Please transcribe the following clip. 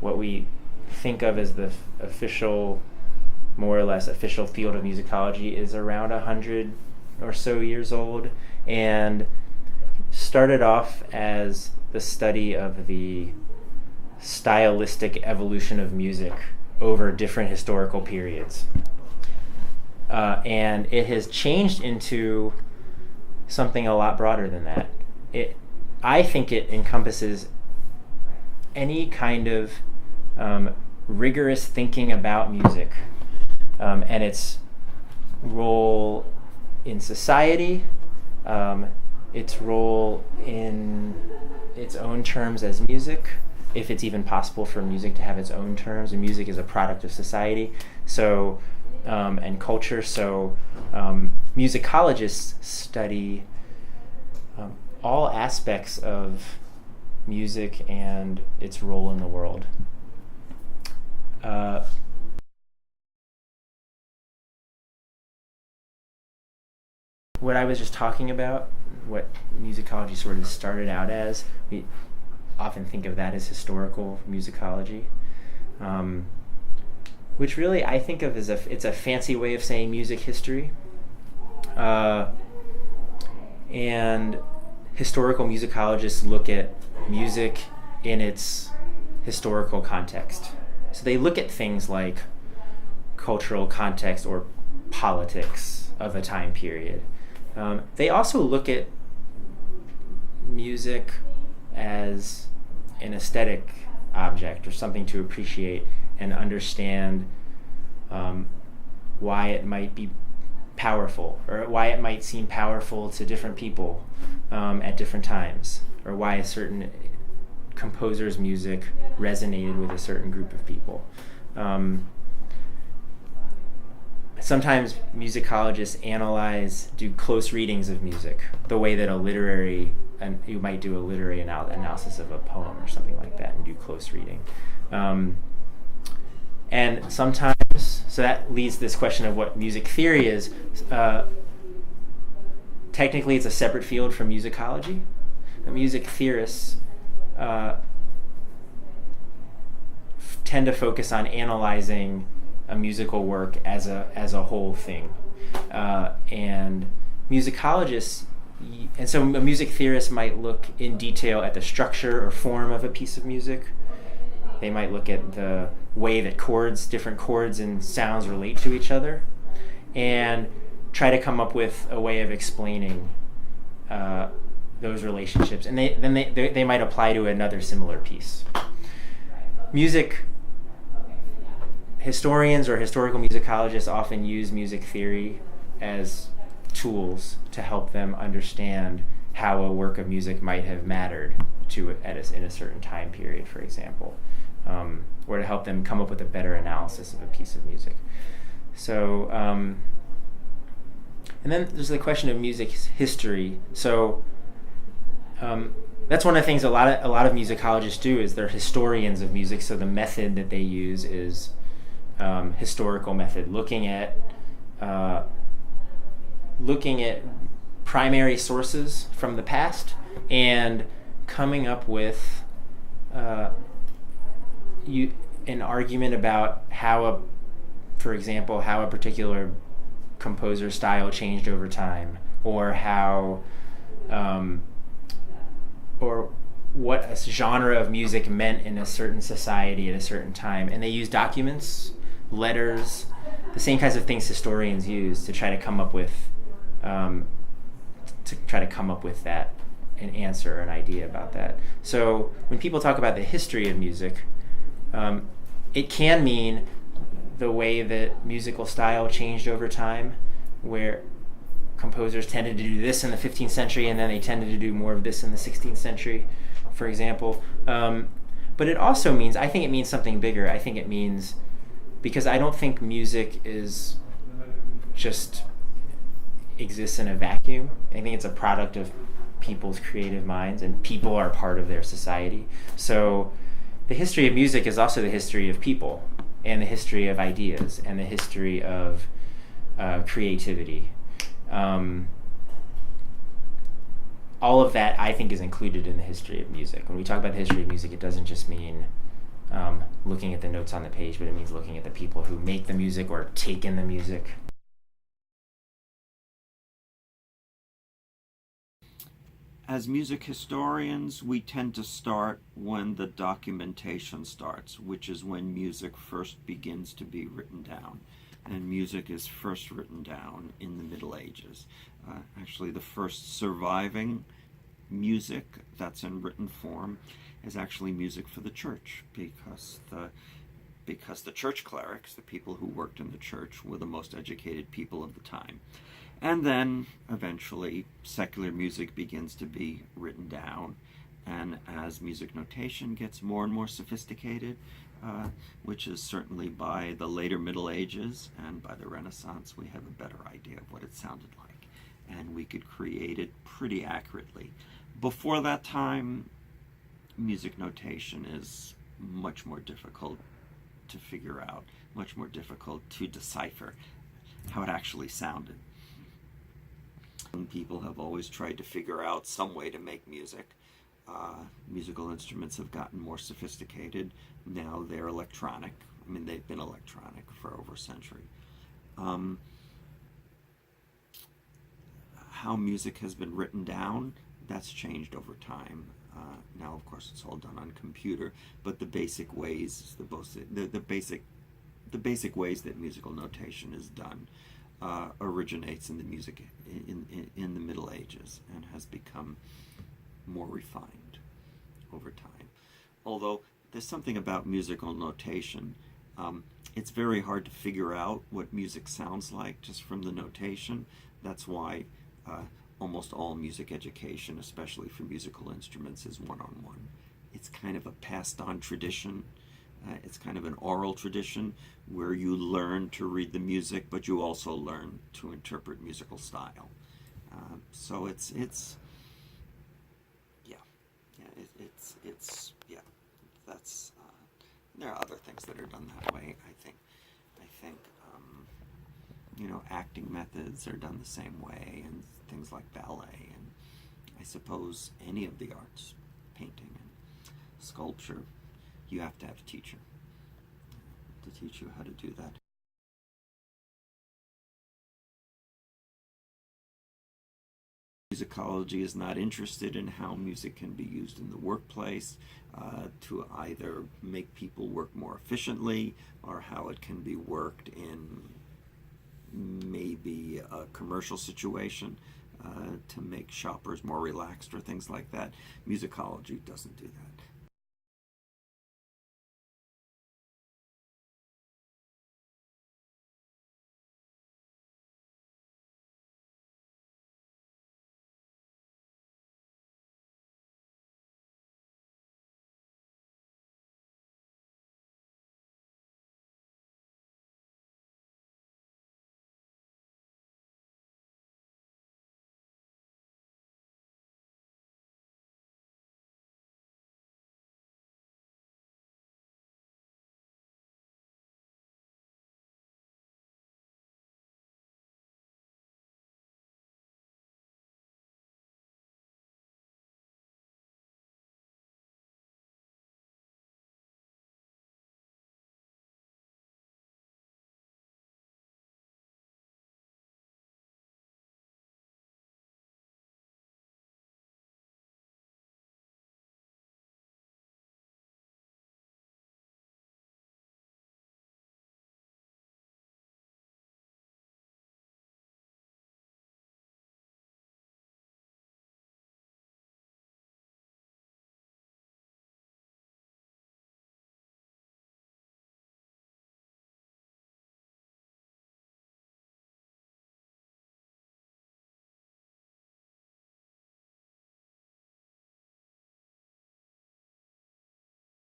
what we think of as the official, more or less official field of musicology is around 100 or so years old, and started off as the study of the stylistic evolution of music over different historical periods. And it has changed into something a lot broader than that. I think it encompasses any kind of rigorous thinking about music and its role in society, its role in its own terms as music, if it's even possible for music to have its own terms, and music is a product of society, so and culture. So musicologists study all aspects of music and its role in the world. What I was just talking about, what musicology sort of started out as, we often think of that as historical musicology, which really I think of as it's a fancy way of saying music history. And historical musicologists look at music in its historical context. So they look at things like cultural context or politics of a time period. They also look at music as an aesthetic object or something to appreciate and understand why it might be powerful, or why it might seem powerful to different people at different times, or why a certain composer's music resonated with a certain group of people. Sometimes musicologists do close readings of music, the way that you might do a literary analysis of a poem or something like that, and do close reading. And sometimes, so that leads to this question of what music theory is. Technically, it's a separate field from musicology. Music theorists tend to focus on analyzing a musical work as a whole thing, and musicologists, and so a music theorist might look in detail at the structure or form of a piece of music. They might look at the way that different chords and sounds relate to each other, and try to come up with a way of explaining those relationships. And they might apply to another similar piece. Music historians or historical musicologists often use music theory as tools to help them understand how a work of music might have mattered to it in a certain time period, for example, or to help them come up with a better analysis of a piece of music. So, and then there's the question of music's history. So that's one of the things a lot of musicologists do, is they're historians of music. So the method that they use is historical method, looking at primary sources from the past and coming up with an argument about for example, how a particular composer's style changed over time, or how or what a genre of music meant in a certain society at a certain time. And they use documents, letters, the same kinds of things historians use to try to come up with that, an answer, an idea about that. So when people talk about the history of music, it can mean the way that musical style changed over time, where composers tended to do this in the 15th century and then they tended to do more of this in the 16th century, for example. But it also means, I think it means something bigger. I think it means, because I don't think music just exists in a vacuum. I think it's a product of people's creative minds, and people are part of their society. So the history of music is also the history of people, and the history of ideas, and the history of creativity. all of that, I think, is included in the history of music. When we talk about the history of music, it doesn't just mean looking at the notes on the page, but it means looking at the people who make the music or take in the music. As music historians, we tend to start when the documentation starts, which is when music first begins to be written down. And music is first written down in the Middle Ages. Actually, the first surviving music that's in written form is actually music for the church, because the church clerics, the people who worked in the church, were the most educated people of the time. And then eventually secular music begins to be written down, and as music notation gets more and more sophisticated, which is certainly by the later Middle Ages and by the Renaissance, we have a better idea of what it sounded like, and we could create it pretty accurately. Before that time, music notation is much more difficult to figure out, much more difficult to decipher how it actually sounded. People have always tried to figure out some way to make music. Musical instruments have gotten more sophisticated. Now they're electronic. I mean, they've been electronic for over a century. How music has been written down, that's changed over time. Now, of course, it's all done on computer, but the basic ways, the basic ways that musical notation is done originates in the music in the Middle Ages and has become more refined over time. Although there's something about musical notation. It's very hard to figure out what music sounds like just from the notation. That's why almost all music education, especially for musical instruments, is one-on-one. It's kind of a passed-on tradition. It's kind of an oral tradition where you learn to read the music, but you also learn to interpret musical style. So it's that's there are other things that are done that way. I think acting methods are done the same way, and things like ballet, and I suppose any of the arts, painting and sculpture, you have to have a teacher to teach you how to do that. Musicology is not interested in how music can be used in the workplace to either make people work more efficiently, or how it can be worked in maybe a commercial situation to make shoppers more relaxed or things like that. Musicology doesn't do that.